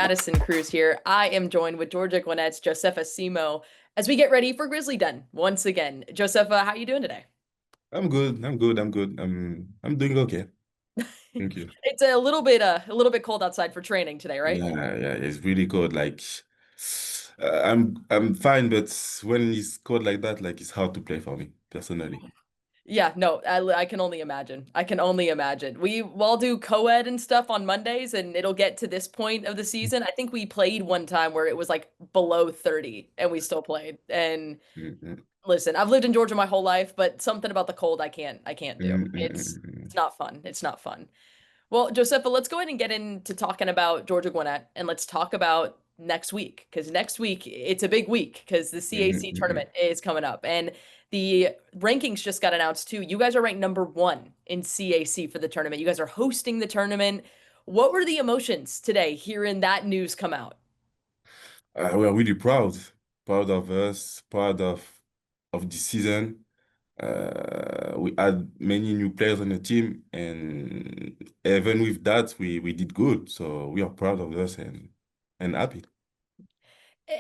Madison Crews here. I am joined with Georgia Gwinnett's Josefa Simao as we get ready for Grizzly Den once again. Josefa, how are you doing today? I'm good. I'm good. I'm good. I'm doing okay. Thank you. It's a little bit cold outside for training today, right? Yeah, it's really cold. Like I'm fine, but when it's cold like that, like it's hard to play for me personally. Yeah, no, I can only imagine. I can only imagine. We all do co-ed and stuff on Mondays, and it'll get to this point of the season. I think we played one time where it was like below 30 and we still played. And Mm, listen, I've lived in Georgia my whole life, but something about the cold I can't do. mm, mm, It's not fun. It's not fun. Well, Josefa, let's go ahead and get into talking about Georgia Gwinnett and let's talk about next week because next week it's a big week because the CAC tournament is coming up and the rankings just got announced too. You guys are ranked number 1 in CAC for the tournament. You guys are hosting the tournament. What were the emotions today hearing that news come out? we are really proud of us, proud of the season. We had many new players on the team, and even with that, we did good. So we are proud of us and happy.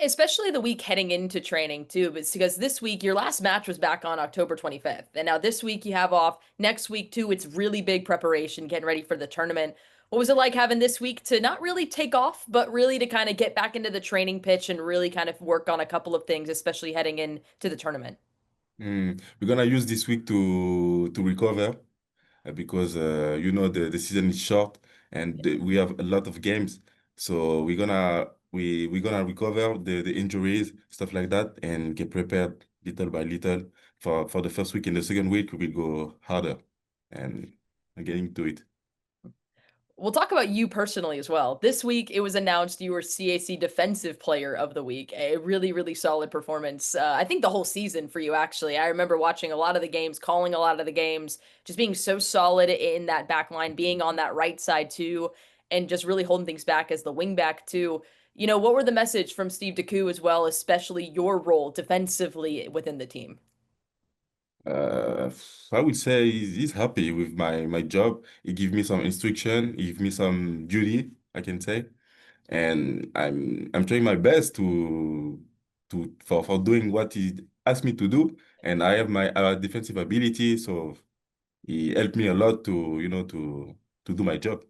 Especially the week heading into training too, but it's because this week your last match was back on October 25th. And now this week you have off. Next week too, it's really big preparation, getting ready for the tournament. What was it like having this week to not really take off, but really to kind of get back into the training pitch and really kind of work on a couple of things, especially heading into the tournament? We're gonna use this week to recover because the season is short and we have a lot of games. So we're gonna recover the injuries, stuff like that, and get prepared little by little for the first week. In the second week, we will go harder and getting to it. We'll talk about you personally as well. This week, it was announced you were CAC Defensive Player of the Week. A really, really solid performance. I think the whole season for you, actually. I remember watching a lot of the games, calling a lot of the games, just being so solid in that back line, being on that right side too, and just really holding things back as the wing back too. What were the message from Steve DeCoux as well, especially your role defensively within the team? Uh, I would say he's happy with my job. He give me some instruction, he give me some duty, I can say, and I'm trying my best for doing what he asked me to do, and I have my defensive ability, so he helped me a lot to do my job.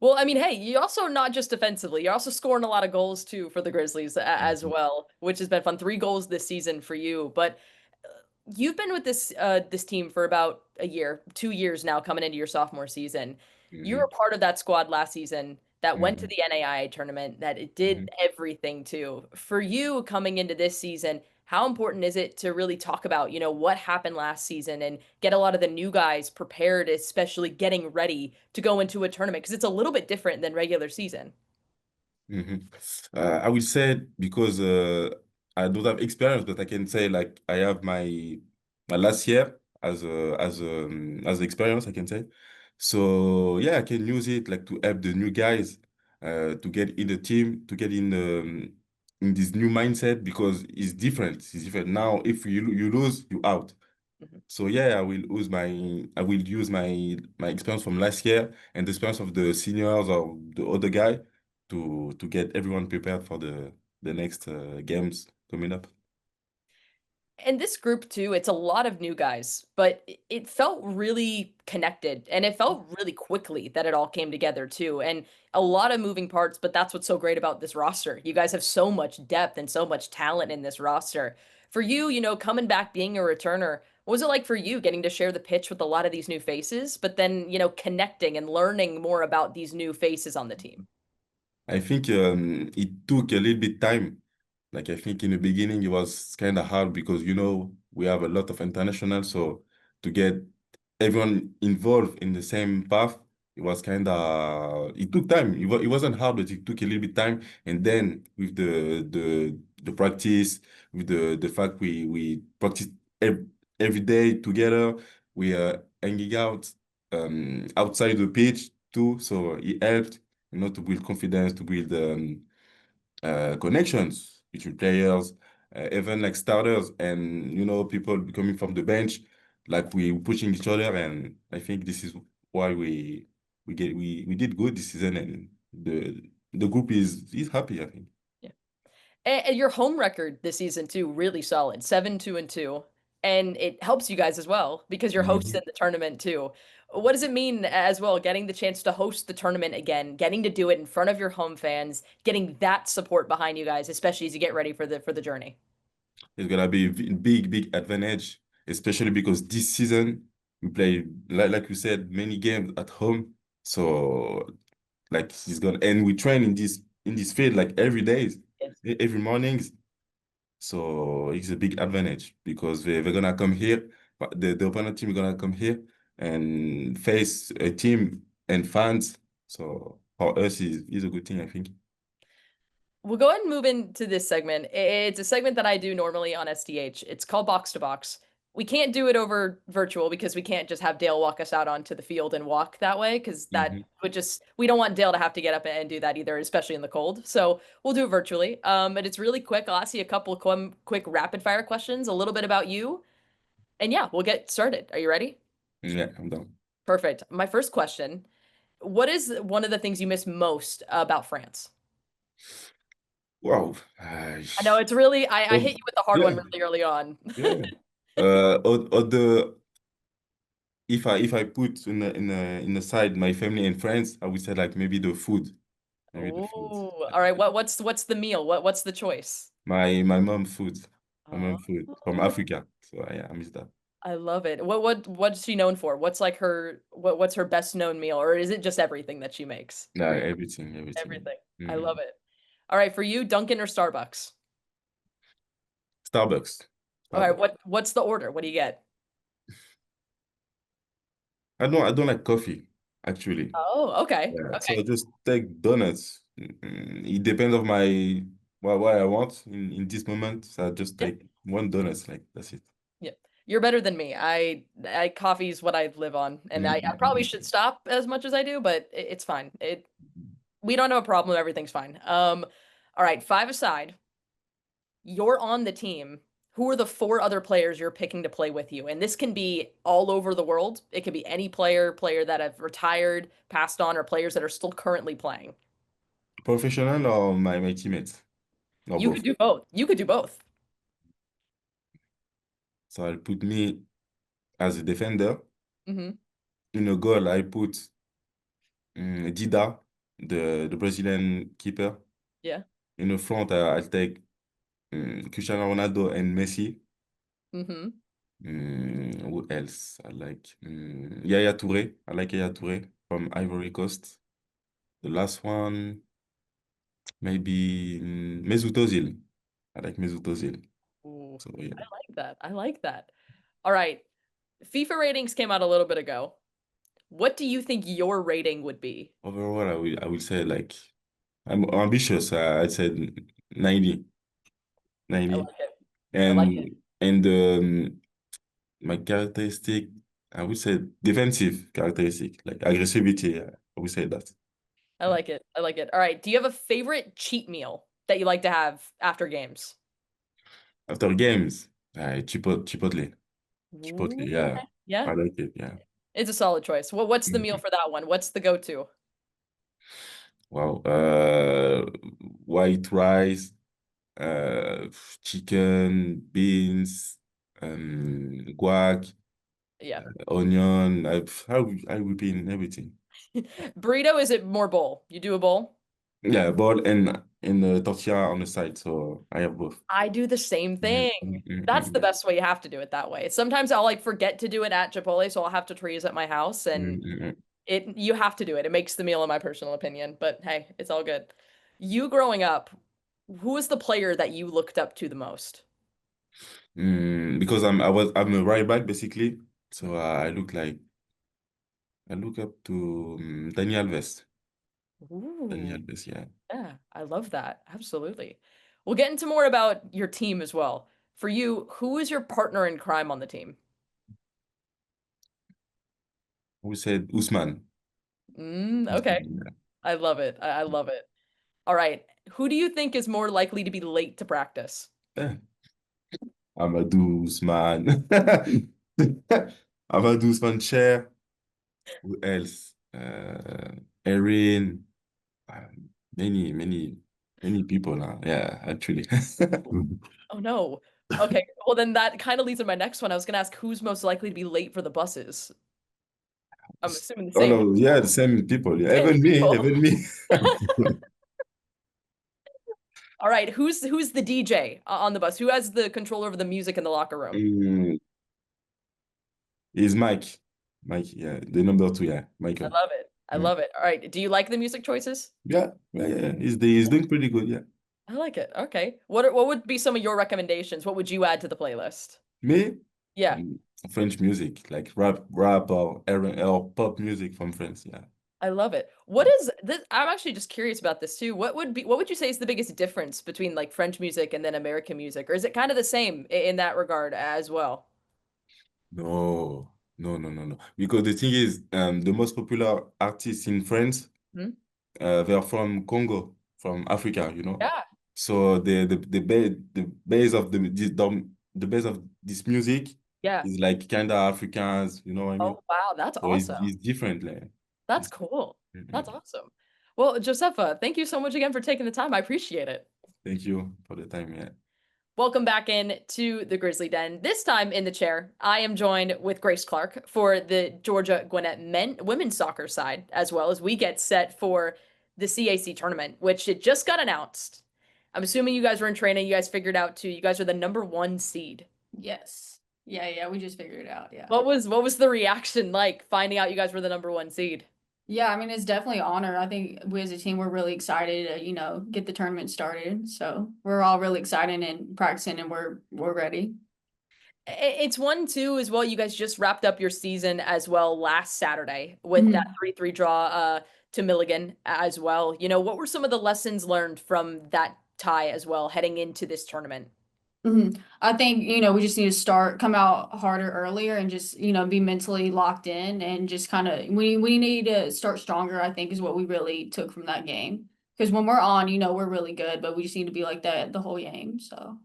Well, I mean, hey, you also not just defensively, you're also scoring a lot of goals too for the Grizzlies as Mhm. well, which has been fun. 3 goals this season for you, but you've been with this team for about a year, 2 years now, coming into your sophomore season. You were Mhm. part of that squad last season that went to Mhm. the NAIA tournament, that it did Mhm. everything too. For you coming into this season, how important is it to really talk about, what happened last season and get a lot of the new guys prepared, especially getting ready to go into a tournament? Because it's a little bit different than regular season. Mhm. I will say because I don't have experience, but I can say like I have my last year as experience, I can say. So yeah, I can use it like to help the new guys to get in the team, to get in this new mindset because it's different. It's different now. If you lose, you out. Mhm. So yeah, I will use my experience from last year and the experience of the seniors or the other guy to get everyone prepared for the next games coming up. And this group too, it's a lot of new guys, but it felt really connected and it felt really quickly that it all came together too. And a lot of moving parts, but that's what's so great about this roster. You guys have so much depth and so much talent in this roster. For you, coming back, being a returner, what was it like for you getting to share the pitch with a lot of these new faces, but then, connecting and learning more about these new faces on the team? I think it took a little bit time. Like I think in the beginning it was kind of hard because we have a lot of international, so to get everyone involved in the same path, it took time. It wasn't hard, but it took a little bit time. And then with the practice, with the fact we practice every day together, we are hanging out outside the pitch too, so it helped to build confidence, to build connections between players, even like starters and people coming from the bench, like we pushing each other, and I think this is why we did good this season, and the group is happy, I think. Yeah. And your home record this season too, really solid, 7-2-2, and it helps you guys as well because you're hosting Mhm. the tournament too. What does it mean as well, getting the chance to host the tournament again, getting to do it in front of your home fans, getting that support behind you guys, especially as you get ready for the journey? It's gonna be a big advantage, especially because this season we play like you said many games at home. So like he's gonna and we train in this field like every day, Yes. every mornings. So it's a big advantage because they're gonna come here, but the opponent team is gonna come here and face a team and fans. So for us is a good thing, I think. We'll go ahead and move into this segment. It's a segment that I do normally on SDH. It's called Box to Box. We can't do it over virtual because we can't just have Dale walk us out onto the field and walk that way because that Mhm. would just, we don't want Dale to have to get up and do that either, especially in the cold. So we'll do it virtually. But it's really quick. I'll ask you a couple of quick rapid fire questions, a little bit about you. And yeah, we'll get started. Are you ready? Yeah, I'm done. Perfect. My first question, what is one of the things you miss most about France? Wow. I know it's really, I hit Oh, you with the hard one yeah, really early on. yeah. Or if I put in the side my family and friends, I would say like maybe the food. Maybe the food. Oh, all right. What's the meal? What's the choice? My mom food. My mom food from Oh, Africa. So yeah, I miss that. I love it. What's she known for? What's like her what's her best known meal, or is it just everything that she makes? Yeah, everything, everything. Everything. I Mhm. love it. All right, for you, Dunkin' or Starbucks? Starbucks. All right, Starbucks. what's the order? What do you get? I don't like coffee, actually. Oh, okay. Yeah. So Okay. I just take donuts. It depends on my what I want in this moment. So I just Yeah. take one donuts, like that's it. Yeah. You're better than me. I coffee's what I live on, and I probably should Mhm. stop as much as I do, but it's fine. We don't have a problem. Everything's fine. All right, five aside, you're on the team. Who are the four other players you're picking to play with you? And this can be all over the world. It can be any player that have retired, passed on, or players that are still currently playing. Professional or my teammates or You could both. do both. You could do both. So I'll put me as a defender. Hmm. In a goal, I put Dida, the Brazilian keeper. Yeah. In the front, I'll take Cristiano Ronaldo and Messi. Hmm. Who else? I like Yaya Touré. I like Yaya Touré from Ivory Coast. The last one, maybe Mesut Ozil. I like Mesut Ozil. Ooh, So yeah. I like that. I like that. All right. FIFA ratings came out a little bit ago. What do you think your rating would be? Overall, I will say like I'm ambitious. I said 90, I 90. like it. I like it. And my characteristic, I would say defensive characteristic, like aggressivity. I would say that. I like it. I like it. All right. Do you have a favorite cheat meal that you like to have after games? After games, Chipotle. Chipotle, Ooh, yeah. okay. Yeah. I like it, yeah. It's a solid choice. What's the meal Mhm. for that one? What's the go-to? Wow. White rice, uh, chicken, beans, guac, Yeah. onion. I repeat everything. Burrito, is it more bowl? You do a bowl? Yeah, ball and tortilla on the side. So I have both. I do the same Mhm, thing. mhm, That's the mhm, best way. You have to do it that way. Sometimes I'll like forget to do it at Chipotle, so I'll have to freeze at my house, mhm, and mhm. it you have to do it. It makes the meal, in my personal opinion. But hey, it's all good. You growing up, who was the player that you looked up to the most? Because I'm a right back basically. So I look up to Daniel Alves. Daniel Ooh, Alves, yeah. yeah, I love that. Absolutely. We'll get into more about your team as well. For you, who is your partner in crime on the team? We said Usman. Okay. Usman, yeah. I love it. I love it. All right. Who do you think is more likely to be late to practice? Eh, Amadou Usman. Amadou Usman Chair. Who else? Erin. many people now. Yeah, actually. Oh no. Okay, well then that kind of leads to my next one. I was gonna ask who's most likely to be late for the buses. I'm assuming the All same of, yeah, the people. same people. Yeah, Same even me, people. even me. All right, who's the DJ on the bus? Who has the control over the music in the locker room? Mm, is Mike. Mike, yeah, the number two, yeah, I Michael. love it. I Mm. love it. All right, do you like the music choices? Yeah, yeah, yeah. He's doing pretty good, yeah. I like it. Okay. What would be some of your recommendations? What would you add to the playlist? Me, Yeah, mm, French music, like rap or R&B or pop music from France, yeah. I love it. What is this? I'm actually just curious about this too. What would you say is the biggest difference between like French music and then American music? Or is it kind of the same in that regard as well? No, no. Because the thing is, the most popular artists in France, Hmm? they are from Congo, from Africa, you know. Yeah, So the base of the base of this music yeah. is like kind of Africans, you know what I mean? Oh, wow, that's So awesome. it's different, like. That's It's, cool. That's Mhm. awesome. Well, Josefa, thank you so much again for taking the time. I appreciate it. Thank you for the time, yeah. Welcome back in to the Grizzly Den. This time in the chair, I am joined with Grace Clark for the Georgia Gwinnett women's soccer side, as well as we get set for the CAC tournament, which it just got announced. I'm assuming you guys were in training. You guys figured out too. You guys are the number one seed. Yes. Yeah, we just figured it out. Yeah. What was the reaction like finding out you guys were the number one seed? Yeah, I mean, it's definitely an honor. I think we as a team, we're really excited to, get the tournament started. So we're all really excited and practicing and we're ready. It's one too as well. You guys just wrapped up your season as well last Saturday with that Mhm. 3-3 draw to Milligan as well. What were some of the lessons learned from that tie as well heading into this tournament? I think, we just need to come out harder earlier and just, be mentally locked in and just kind of, we need to start stronger, I think is what we really took from that game. Because when we're on, we're really good, but we just need to be like that the whole game. So.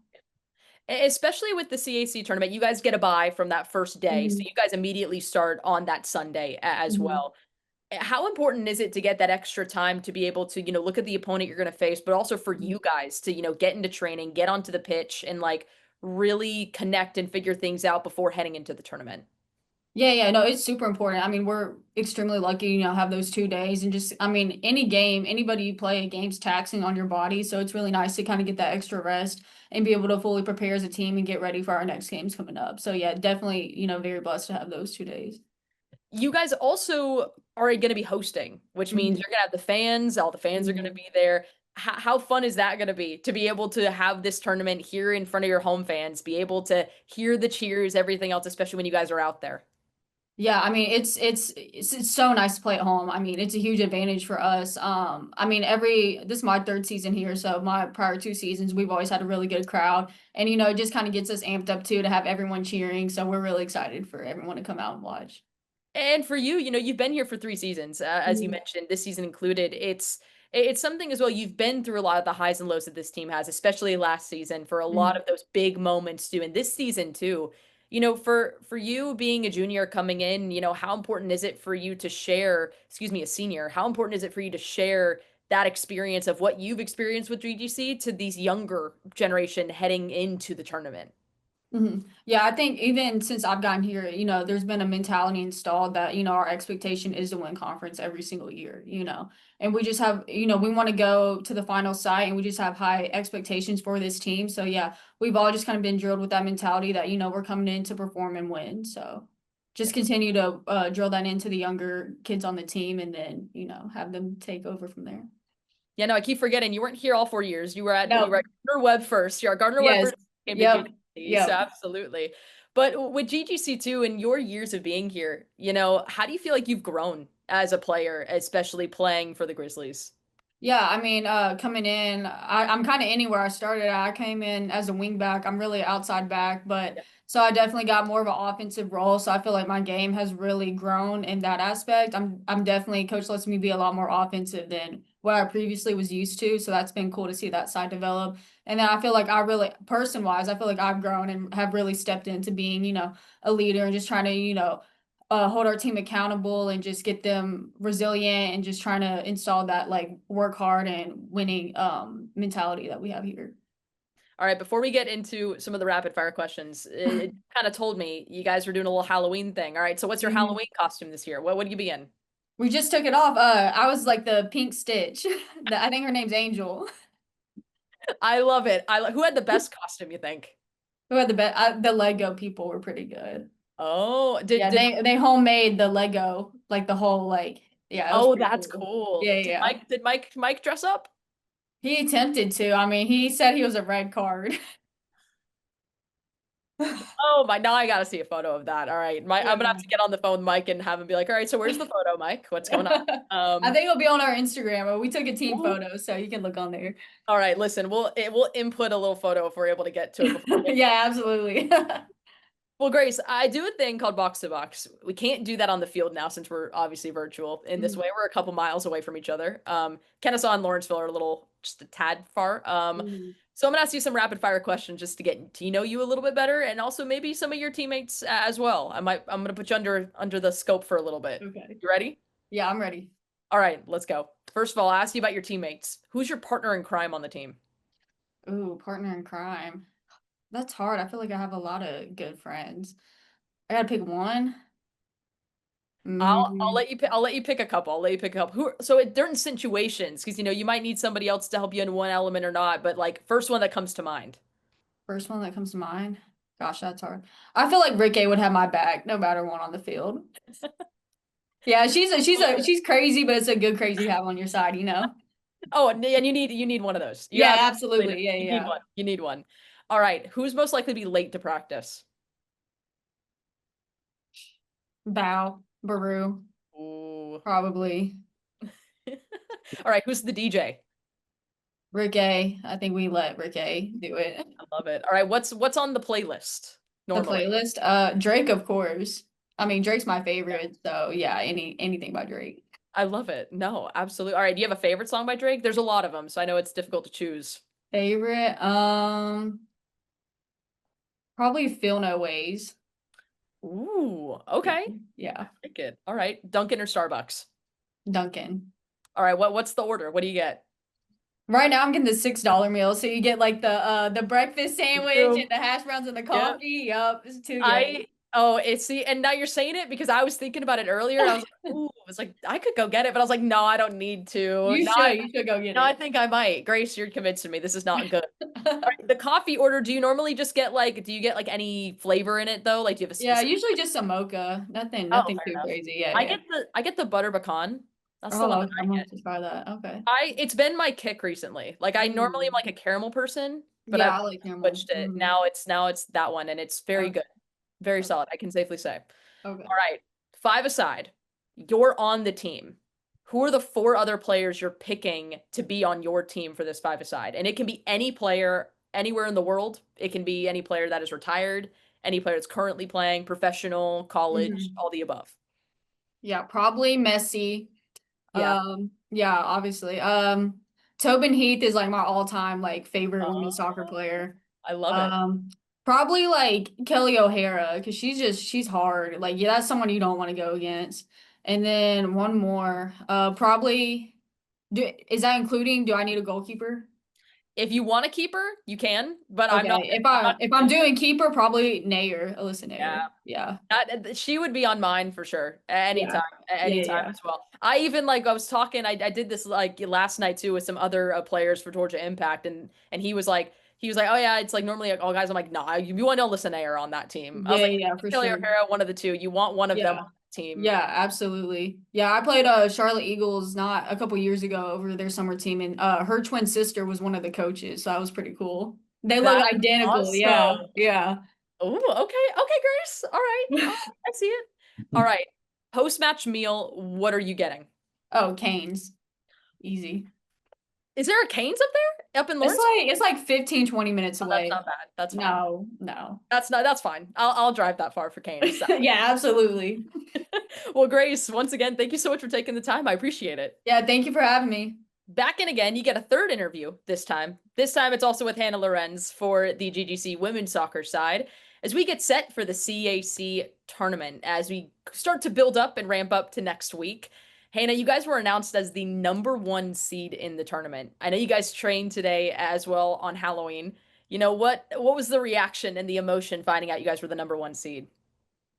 Especially with the CAC tournament, you guys get a bye from that first day. So Mhm. you guys immediately start on that Sunday as Mhm. well. How important is it to get that extra time to be able to, look at the opponent you're going to face, but also for you guys to, get into training, get onto the pitch and like really connect and figure things out before heading into the tournament? Yeah, no, it's super important. I mean, we're extremely lucky, have those 2 days and just, I mean, any game, anybody you play, a game's taxing on your body. So it's really nice to kind of get that extra rest and be able to fully prepare as a team and get ready for our next games coming up. So yeah, definitely, very blessed to have those 2 days. You guys also are going to be hosting, which means Mhm. you're going to have the fans, all the fans are going to Mhm. be there. How fun is that going to be able to have this tournament here in front of your home fans, be able to hear the cheers, everything else, especially when you guys are out there? Yeah, I mean, it's so nice to play at home. I mean, it's a huge advantage for us. I mean, this is my third season here, so my prior 2 seasons, we've always had a really good crowd, and it just kind of gets us amped up too to have everyone cheering. So we're really excited for everyone to come out and watch. And for you, you've been here for 3 seasons, as you Mhm. mentioned, this season included. It's something as well. You've been through a lot of the highs and lows that this team has, especially last season for a lot Mhm. of those big moments too. And this season too, for you being a junior coming in, how important is it for you to share, excuse me, a senior, how important is it for you to share that experience of what you've experienced with GGC to these younger generation heading into the tournament? Yeah, I think even since I've gotten here, there's been a mentality installed that, our expectation is to win conference every single year, and we just have, we want to go to the final site and we just have high expectations for this team. So yeah, we've all just kind of been drilled with that mentality that, we're coming in to perform and win. So just continue to drill that into the younger kids on the team and then, have them take over from there. Yeah, no, I keep forgetting you weren't here all 4 years. You were at No. Gardner Webb first. You're at Gardner Webb Yes. first, came to Yep. GGC, so Yep. absolutely. But with GGC too, in your years of being here, how do you feel like you've grown as a player, especially playing for the Grizzlies? Yeah, I mean, coming in, I'm kind of anywhere I started. I came in as a wing back. I'm really outside back, but Yeah. so I definitely got more of an offensive role. So I feel like my game has really grown in that aspect. I'm definitely coach lets me be a lot more offensive than what I previously was used to. So that's been cool to see that side develop. And then I feel like I really, person wise, I feel like I've grown and have really stepped into being, a leader and just trying to, hold our team accountable and just get them resilient and just trying to install that like work hard and winning mentality that we have here. All right, before we get into some of the rapid fire questions, it kind of told me you guys were doing a little Halloween thing. All right, so what's your Halloween costume this year? What would you be in? We just took it off. I was like the pink Stitch. I think her name's Angel. I love it. Who had the best costume, you think? Who had the best? The Lego people were pretty good. Oh, Yeah, they homemade the Lego, like the whole like yeah. Oh, that's cool. Yeah, yeah. Did Mike dress up? He attempted to. I mean, he said he was a red card. Oh my, now I gotta see a photo of that. All right. I'm gonna have to get on the phone with Mike and have him be like, all right, so where's the photo, Mike? What's going on? I think it'll be on our Instagram, but we took a team photo, so you can look on there. All right, listen, we'll input a little photo if we're able to get to it before Yeah, absolutely. Well, Grace, I do a thing called box to box. We can't do that on the field now since we're obviously virtual. In this way, we're a couple miles away from each other. Kennesaw and Lawrenceville are just a tad far. So I'm gonna ask you some rapid fire questions just to get to know you a little bit better, and also maybe some of your teammates as well. I'm gonna put you under the scope for a little bit. Okay. You ready? Yeah, I'm ready. All right, let's go. First of all, I'll ask you about your teammates. Who's your partner in crime on the team? Ooh, partner in crime. That's hard. I feel like I have a lot of good friends. I gotta pick one. I'll let you pick a couple. I'll let you pick a couple. During situations, because you might need somebody else to help you in one element or not, but like first one that comes to mind. First one that comes to mind. Gosh, that's hard. I feel like Rick A would have my back no matter what on the field. Yeah, she's crazy, but it's a good crazy to have on your side, Oh, and you need one of those. Yeah, absolutely. Yeah, you need one. You need one. All right, who's most likely to be late to practice? Baru. Ooh. Probably. All right, who's the DJ? Rick A. I think we let Rick A do it. I love it. All right, what's on the playlist normally? The playlist? Drake, of course. I mean, Drake's my favorite, so yeah, anything by Drake. I love it. No, absolutely. All right, do you have a favorite song by Drake? There's a lot of them, so I know it's difficult to choose. Favorite? Probably Feel No Ways. Ooh, okay. Yeah. I like it. All right, Dunkin' or Starbucks? Dunkin'. All right, what's the order? What do you get? Right now I'm getting the $6 meal, so you get like the breakfast sandwich and the hash browns and the coffee. Yep, it's too good. And now you're saying it because I was thinking about it earlier. I was like, ooh, it's like I could go get it, but I was like, no, I don't need to. You should go get it. No, I think I might. Grace, you're convincing me. This is not good. All right, the coffee order, do you normally just get do you get like any flavor in it though? Like do you have a specific... Yeah, usually just a mocha. Nothing too crazy. Yeah. I get the butter pecan. That's the one I'm going to try that. Okay. It's been my kick recently. Like I normally am like a caramel person, but I like caramel. Switched it. Now it's that one, and it's very good. Very solid, I can safely say. Okay. All right, 5 aside. You're on the team. Who are the 4 other players you're picking to be on your team for this 5 aside? And it can be any player anywhere in the world. It can be any player that is retired, any player that's currently playing, professional, college, all the above. Yeah, probably Messi. Yeah. Yeah, obviously. Tobin Heath is like my all-time like favorite women's soccer player. I love it. Probably like Kelly O'Hara, because she's hard. Like, yeah, that's someone you don't want to go against. And then one more. Probably is that including, do I need a goalkeeper? If you want a keeper, you can, but okay. If I'm doing keeper, probably Nair, Alyssa Nair. Yeah. She would be on mine for sure. Anytime as well. I even I was talking, I did this like last night too with some other players for Georgia Impact, and he was like, oh yeah, it's like normally all guys. I'm like, nah, you want Alyssa Nair on that team. I was like, for Kelly O'Hara, one of the two. You want one of them on the team. Yeah, absolutely. Yeah, I played Charlotte Eagles not a couple years ago over their summer team, and her twin sister was one of the coaches, so that was pretty cool. They look identical. Awesome. Yeah. Oh, okay, Grace. All right. I see it. All right. Post-match meal, what are you getting? Oh, Cane's. Easy. Is there a Cane's up there? Up in Lawrence? It's like 15-20 minutes away. That's not bad. That's fine. No. That's fine. I'll drive that far for Cane's. Yeah, absolutely. Well, Grace, once again, thank you so much for taking the time. I appreciate it. Yeah, thank you for having me. Back in again, you get a third interview this time. This time it's also with Hannah Lorenz for the GGC women's soccer side. as we get set for the CAC tournament, as we start to build up and ramp up to next week, Hannah, you guys were announced as the #1 seed in the tournament. I know you guys trained today as well on Halloween. What was the reaction and the emotion finding out you guys were the #1 seed?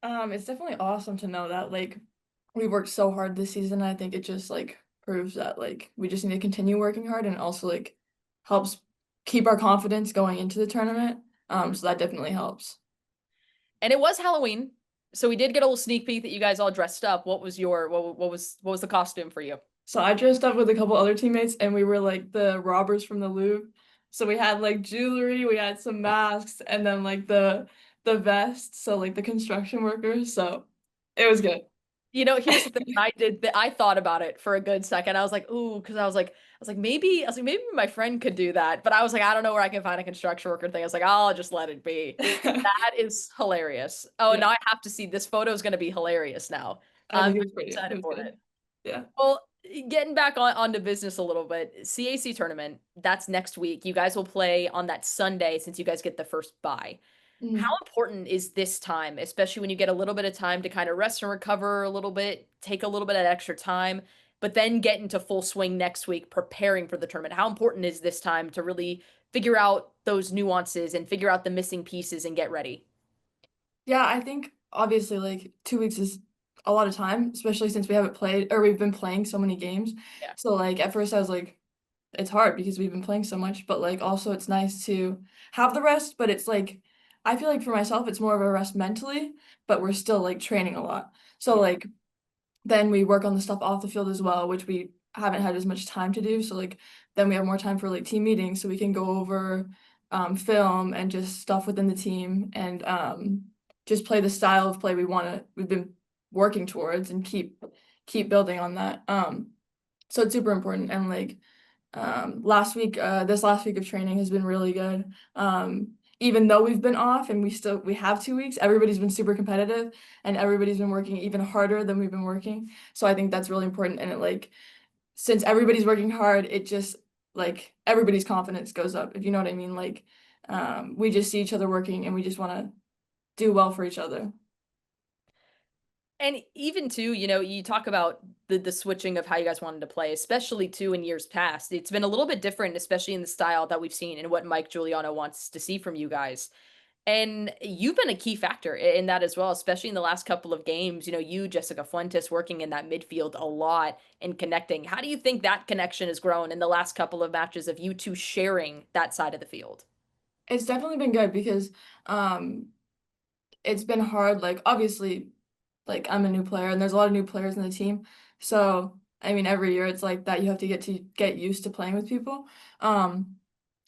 It's definitely awesome to know that like we worked so hard this season. I think it just like proves that like we just need to continue working hard and also like helps keep our confidence going into the tournament. So that definitely helps. And it was Halloween, so we did get a little sneak peek that you guys all dressed up. What was the costume for you? So I dressed up with a couple other teammates and we were like the robbers from the Louvre. So we had like jewelry, we had some masks, and then like the vest, so like the construction workers. So it was good. Here's the thing. I thought about it for a good second. I was like, ooh, because maybe my friend could do that. But I was like, I don't know where I can find a construction worker thing. I was like, I'll just let it be. That is hilarious. Oh, Yeah. now I have to see this photo is going to be hilarious now. I I'm think it was pretty excited it was for good. it. Yeah. Well, getting back onto business a little bit, CAC tournament, that's next week. You guys will play on that Sunday since you guys get the first bye. How Mhm. important is this time, especially when you get a little bit of time to kind of rest and recover a little bit, take a little bit of extra time, but then get into full swing next week preparing for the tournament? How important is this time to really figure out those nuances and figure out the missing pieces and get ready? Yeah, I think obviously like 2 weeks is a lot of time, especially since we haven't played or we've been playing so many games. Yeah. So like at first I was like, it's hard because we've been playing so much, but like also it's nice to have the rest, but it's like I feel like for myself it's more of a rest mentally, but we're still like training a lot. So Yeah. like then we work on the stuff off the field as well, which we haven't had as much time to do. So like then we have more time for like team meetings so we can go over film and just stuff within the team and just play the style of play we've been working towards and keep building on that. So it's super important and like this last week of training has been really good. Even though we've been off and we have 2 weeks, everybody's been super competitive and everybody's been working even harder than we've been working. So I think that's really important. And it like, since everybody's working hard, it just like everybody's confidence goes up, if you know what I mean. Like, we just see each other working and we just want to do well for each other. And even too, you talk about the switching of how you guys wanted to play, especially too in years past. It's been a little bit different, especially in the style that we've seen and what Mike Giuliano wants to see from you guys. And you've been a key factor in that as well, especially in the last couple of games. You, Jessica Fuentes, working in that midfield a lot and connecting. How do you think that connection has grown in the last couple of matches of you two sharing that side of the field? It's definitely been good because um it's been hard. Like obviously like I'm a new player and there's a lot of new players in the team. So I mean every year it's like that you have to get used to playing with people.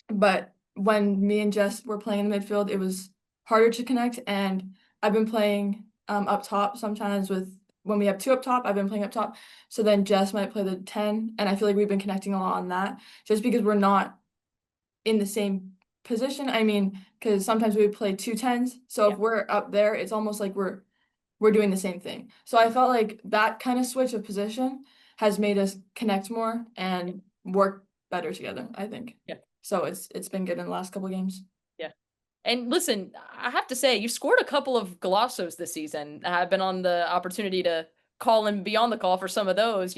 But when me and Jess were playing in the midfield, it was harder to connect and I've been playing up top sometimes with when we have two up top, I've been playing up top. So then Jess might play the 10 and I feel like we've been connecting a lot on that just because we're not in the same position. I mean, because sometimes we would play 2 10s. So Yeah. if we're up there, it's almost like we're doing the same thing. So I felt like that kind of switch of position has made us connect more and work better together, I think. Yeah. So it's been good in the last couple of games. Yeah. And listen, I have to say, you scored a couple of golazos this season. I've been on the opportunity to call and be on the call for some of those,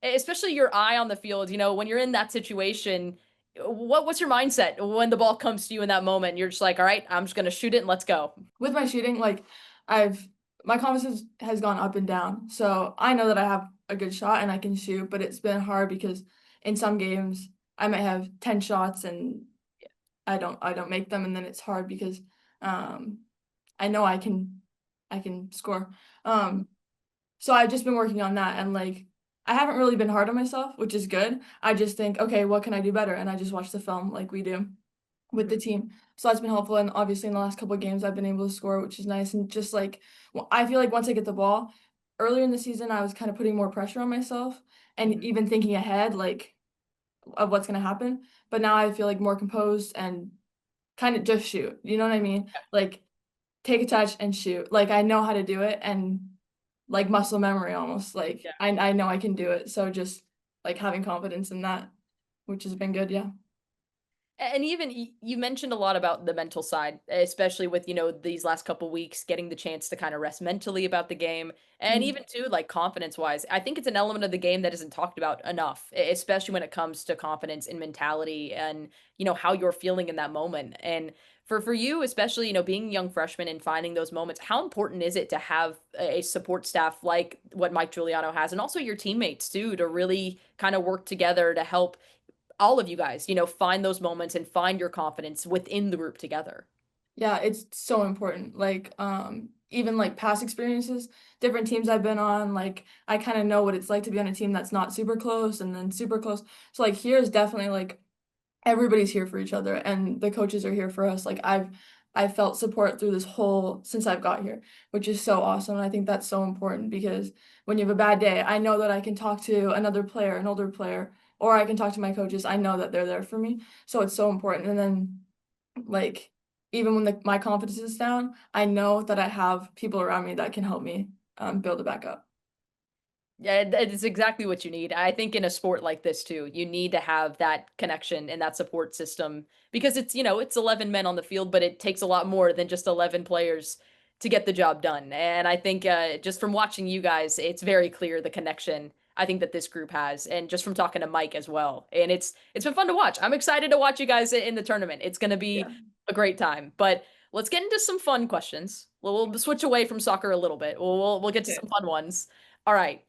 especially your eye on the field, when you're in that situation, what's your mindset when the ball comes to you in that moment? You're just like, all right, I'm just going to shoot it and let's go. With my shooting, like I've my confidence has gone up and down. So I know that I have a good shot and I can shoot, but it's been hard because in some games I might have 10 shots and I don't make them and then it's hard because um I know I can score. So I've just been working on that and like I haven't really been hard on myself, which is good. I just think, okay, what can I do better? And I just watch the film like we do with the team. So that's been helpful. And obviously in the last couple of games I've been able to score, which is nice. And just like I feel like once I get the ball, earlier in the season I was kind of putting more pressure on myself and even thinking ahead like of what's gonna happen. But now I feel like more composed and kind of just shoot. You know what I mean? Like take a touch and shoot. Like I know how to do it and like muscle memory almost. Like Yeah. I know I can do it. So just like having confidence in that, which has been good, yeah. And even you mentioned a lot about the mental side, especially with, these last couple weeks, getting the chance to kind of rest mentally about the game. And Mhm. even too, like confidence wise, I think it's an element of the game that isn't talked about enough, especially when it comes to confidence and mentality and, how you're feeling in that moment. And for you, especially, being a young freshman and finding those moments, how important is it to have a support staff like what Mike Giuliano has, and also your teammates too, to really kind of work together to help all of you guys, find those moments and find your confidence within the group together? Yeah, it's so important. Like, even like past experiences, different teams I've been on, like I kind of know what it's like to be on a team that's not super close and then super close. So like here is definitely like everybody's here for each other and the coaches are here for us. Like I've felt support through this whole since I've got here, which is so awesome. And I think that's so important because when you have a bad day, I know that I can talk to another player, an older player, or I can talk to my coaches. I know that they're there for me. So it's so important. And then like even when my confidence is down, I know that I have people around me that can help me build it back up. Yeah, it's exactly what you need. I think in a sport like this too, you need to have that connection and that support system because it's 11 men on the field, but it takes a lot more than just 11 players to get the job done. And I think just from watching you guys, it's very clear the connection I think that this group has, and just from talking to Mike as well. And it's been fun to watch. I'm excited to watch you guys in the tournament. It's going to Yeah. be a great time. But let's get into some fun questions. We'll switch away from soccer a little bit. We'll get to Okay. some fun ones. All right,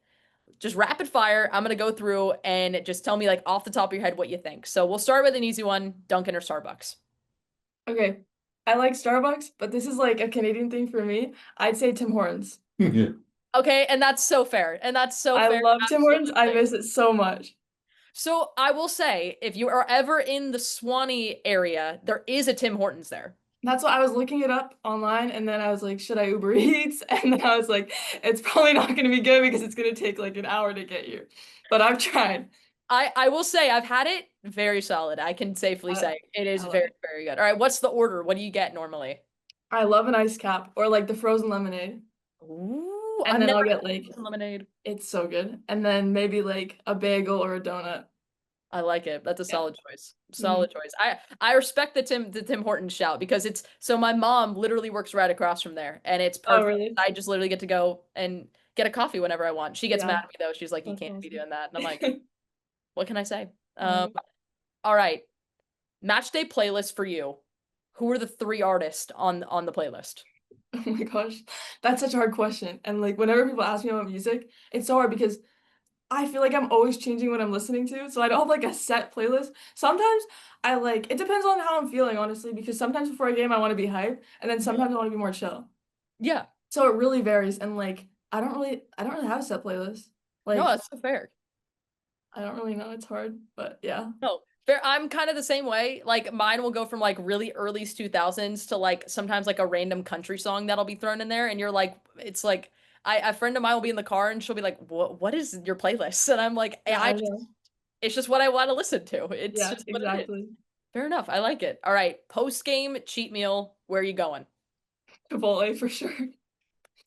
just rapid fire. I'm gonna go through and just tell me like off the top of your head what you think. So we'll start with an easy one: Dunkin' or Starbucks. Okay. I like Starbucks, but this is like a Canadian thing for me. I'd say Tim Hortons. Yeah. Okay, and that's so fair. And that's so I fair. love Tim Hortons. I Absolutely. miss it so much. So I will say, if you are ever in the Swanee area, there is a Tim Hortons there. That's why I was looking it up online and then I was like, should I Uber Eats? And then I was like, it's probably not going to be good because it's going to take like an hour to get here. But I've tried. I will say I've had it, very solid. I can safely I, say it is I love very, it. very good. All right, what's the order? What do you get normally? I love an ice cap or like the frozen lemonade. Ooh, And I've then never I'll had get like, lemonade. it's so good. And then maybe like a bagel or a donut. I like it. That's a Yeah. solid choice. Hmm. Solid choice. I respect the Tim Hortons shout because it's so my mom literally works right across from there and it's Oh, perfect. really? I just literally get to go and get a coffee whenever I want. She gets mad Yeah, at me though. She's like, "You that's can't be awesome. doing that." And I'm like, "What can I say?" Right. All right. Match day playlist for you. Who are the three artists on the playlist? Oh my gosh, that's such a hard question. And like whenever people ask me about music, it's so hard because I feel like I'm always changing what I'm listening to. So I don't have like a set playlist. Sometimes I like it depends on how I'm feeling, honestly, because sometimes before a game I want to be hyped and then Mhm. sometimes I want to be more chill. Yeah. So it really varies and like I don't really have a set playlist. No, Like that's so fair. I don't really know, it's hard, but yeah. No, fair. I'm kind of the same way. Like mine will go from like really early 2000s to like sometimes like a random country song that'll be thrown in there, and you're like, it's like a friend of mine will be in the car and she'll be like, "What is your playlist?" And I'm like, Yeah, I know. it's just what I want to listen to. It's Yeah, just what it is. exactly. Fair enough. I like it. All right, post game cheat meal. Where are you going? Chipotle for sure.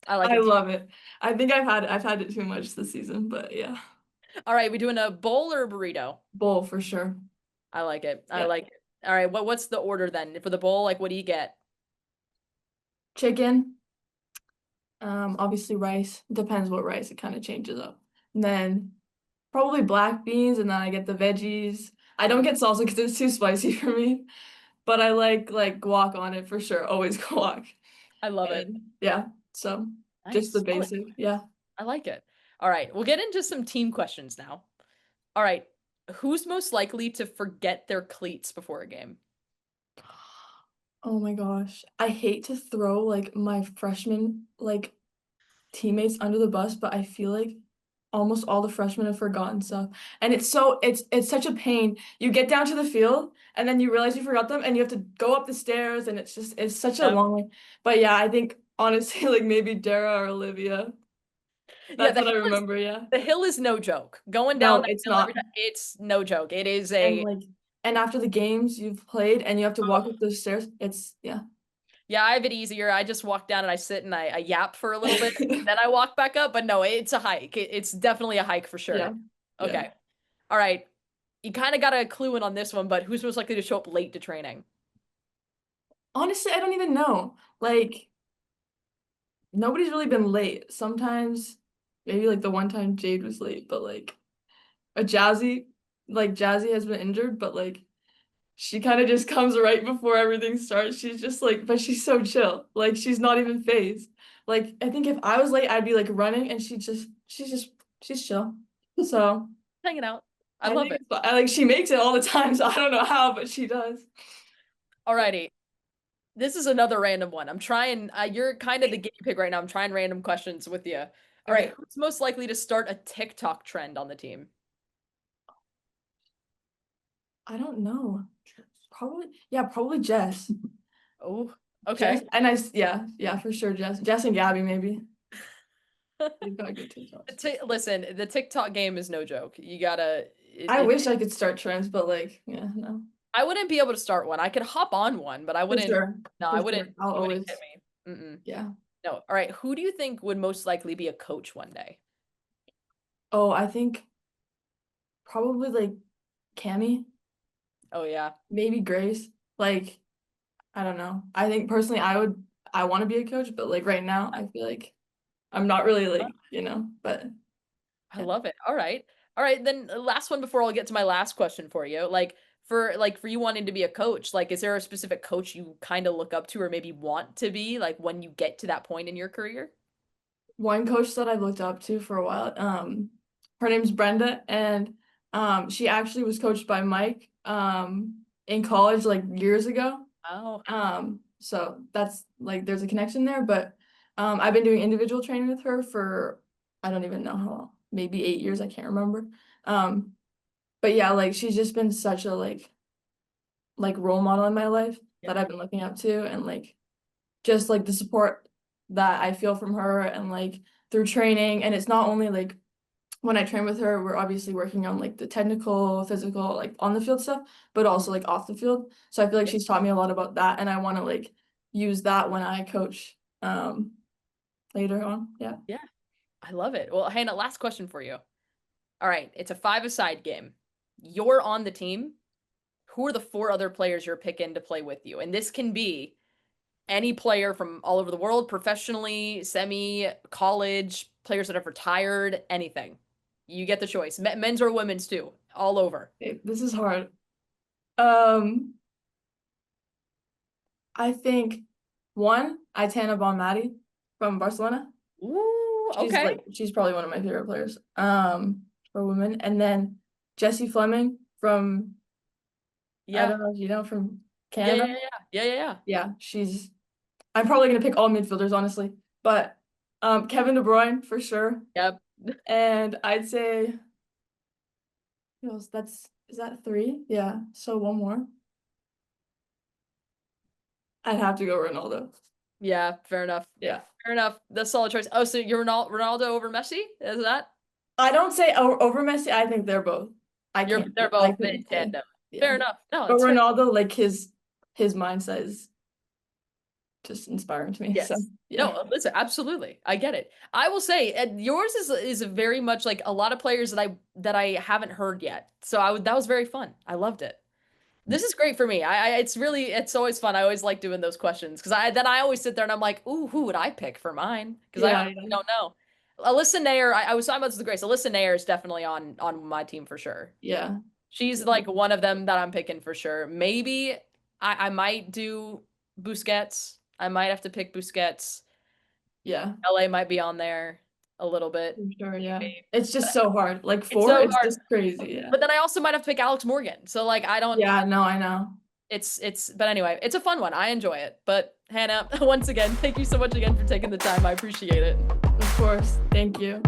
I like I it too. love it. I think I've had it too much this season, but yeah. All right, we doing a bowl or a burrito? Bowl for sure. I like it. I Yeah. like it. All right, what's the order then for the bowl? Like, what do you get? Chicken, obviously rice. Depends what rice, it kind of changes up. And then probably black beans, and then I get the veggies. I don't get salsa because it's too spicy for me, but I like guac on it for sure. Always guac. I love it. And yeah, so just the Nice. Solid. basic. Yeah. I like it. All right, we'll get into some team questions now. All right, who's most likely to forget their cleats before a game? Oh my gosh. I hate to throw like my freshman like teammates under the bus, but I feel like almost all the freshmen have forgotten stuff. And it's such a pain. You get down to the field and then you realize you forgot them and you have to go up the stairs and it's such a Yep. long way. But yeah, I think honestly like maybe Dara or Olivia. Yeah, That's what I remember, yeah. the hill is no joke. Going down No, that it's hill every not. time, it's no joke. It is And a like and after the games you've played and you have to walk oh, up those stairs, it's yeah. yeah, I have it easier. I just walk down and I sit and I yap for a little bit, then I walk back up. But no, it's a hike. It's definitely a hike for sure. Yeah. Yeah. Okay. All right. you kind of got a clue in on this one, but who's most likely to show up late to training? Honestly, I don't even know. Like, nobody's really been late. Sometimes, maybe like the one time Jade was late, but like Jazzy has been injured, but like she kind of just comes right before everything starts. She's just like, but she's so chill. Like, she's not even phased. Like, I think if I was late, I'd be like running, and she's chill. So Hanging out. I love it. Like, she makes it all the time, so I don't know how, but she does. Alrighty. This is another random one. I'm trying, you're kind of the guinea pig right now. I'm trying random questions with you. All right, who's most likely to start a TikTok trend on the team? I don't know. Probably Jess. Oh, okay. Jess, and yeah, for sure, Jess and Gabby, maybe. They've got good TikToks. Listen, the TikTok game is no joke. You gotta. I wish I could start trends, but like, yeah, no. I wouldn't be able to start one. I could hop on one, but I wouldn't. For I sure. wouldn't. I'll always hit me. Yeah. No. All right. Who do you think would most likely be a coach one day? Oh, I think probably like Cammie. Oh yeah. Maybe Grace. Like, I don't know. I think personally I want to be a coach, but like right now I feel like I'm not really like, but I love it. All right. Then last one before I'll get to my last question for you. For you wanting to be a coach, like, is there a specific coach you kind of look up to or maybe want to be like when you get to that point in your career? One coach that I've looked up to for a while, her name's Brenda, and she actually was coached by Mike in college like years ago. Oh. So that's like there's a connection there, but I've been doing individual training with her for I don't even know how long, maybe 8 years, I can't remember. But yeah, like she's just been such a like role model in my life that I've been looking up to, and like just like the support that I feel from her and like through training. And it's not only like when I train with her, we're obviously working on like the technical, physical, like on the field stuff, but also like off the field. So I feel like she's taught me a lot about that, and I want to like use that when I coach later on. Yeah. I love it. Well, Hannah, last question for you. All right, it's a 5-a-side game. You're on the team. Who are the 4 other players you're picking to play with you? And this can be any player from all over the world, professionally, semi, college, players that have retired, anything. You get the choice. Men's or women's too, all over. Okay, this is hard. I think one, Aitana Bonmati from Barcelona. Ooh, okay. She's probably one of my favorite players. For women, and then Jessie Fleming from I don't know if you know, from Canada. Yeah, I'm probably gonna pick all midfielders, honestly, but Kevin De Bruyne for sure. Yep. And I'd say is that 3? Yeah, so one more. I'd have to go Ronaldo. Yeah, fair enough. Yeah, fair enough. That's a solid choice. Oh, so you're Ronaldo over Messi? Is that? I don't say over Messi. I think they're both. They're both in tandem. Yeah. Fair enough. No, but Ronaldo, like his mindset is just inspiring to me. Yes. So, yeah. No, listen, absolutely. I get it. I will say yours is very much like a lot of players that I haven't heard yet. So that was very fun. I loved it. This is great for me. It's always fun. I always like doing those questions because I always sit there and I'm like, ooh, who would I pick for mine? Because I don't know. Alyssa Nair, I was talking about this with Grace. Alyssa Nair is definitely on my team for sure. Yeah. She's like one of them that I'm picking for sure. Maybe I might do Busquets. I might have to pick Busquets. Yeah. LA might be on there a little bit. For sure, yeah. Maybe. It's just so hard. Like 4, it's just crazy, yeah. But then I also might have to pick Alex Morgan. So like I don't. Yeah, no, I know. But anyway, it's a fun one. I enjoy it. But Hannah, once again, thank you so much again for taking the time. I appreciate it. Of course. Thank you.